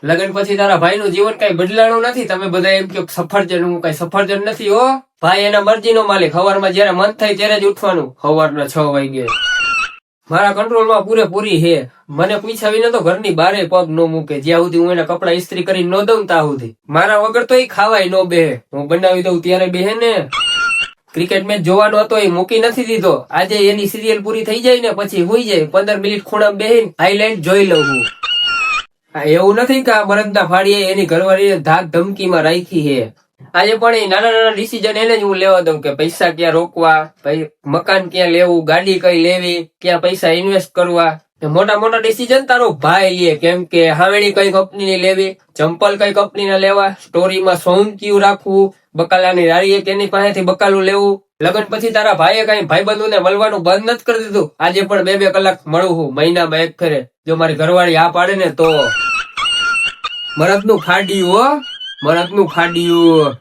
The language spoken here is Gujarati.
લગ્ન પછી તારા ભાઈ નું જીવન કઈ બદલાણું નથી. તમે બધા એમ કહો સફરજન, હું કઈ સફરજન નથી હો. ભાઈ એના મરજીનો માલિક. સવારમાં જયારે મન થાય ત્યારે જ ઉઠવાનું. સવારના 6 વાગે મારા કંટ્રોલમાં પૂરેપૂરી હે. મને પૂછ્યા વિના તો ઘરની બારે પગ ન મૂકે. જ્યાં સુધી હું એના કપડા ઇસ્ત્રી કરી ન દઉં ત્યાં સુધી. મારા વગર તો એ ખાવાય ન બેહે. હું બનાવી દઉં ત્યારે બેહે ને. ક્રિકેટ મેચ જોવાનો હતો એ મૂકી નથી દીધો. આજે એની સિરિયલ પૂરી થઈ જાય ને પછી હુઈ જાય. 15 મિનિટ ખૂણા બેહીને હાઈલાઇટ જોઈ લઉં હું. એવું નથી કે આ મરદના ફાડીએ એની ઘરવાળીને ધાક ધમકીમાં રાખી હે. આજે પણ એ નાના નાના ડિસિઝન એને જ હું લેવા દઉં કે પૈસા ક્યાં રોકવા, મકાન ક્યાં લેવું, ગાડી કઈ લેવી, ક્યાં પૈસા ઇન્વેસ્ટ કરવા. મોટા મોટા ડિસિઝન તારો ભાઈ લે. કેમ કે હાવેડી કઈ કંપનીની લેવી, ચંપલ કઈ કંપનીના લેવા, સ્ટોરીમાં સોંગ કયું રાખવું, બકાલાની રારી એની પાસેથી બકાલું લેવું. લગ્ન પછી તારા ભાઈએ કઈ ભાઈબંધોને મળવાનું બંધ નથી કરી દીધું. આજે પણ 2-2 કલાક મળું હું મહિનામાં એક ફેરે. જો મારી ઘરવાળી આ પાડે ને તો. મરદનું ખાડ્યું હો, મરદનું ખાડ્યું.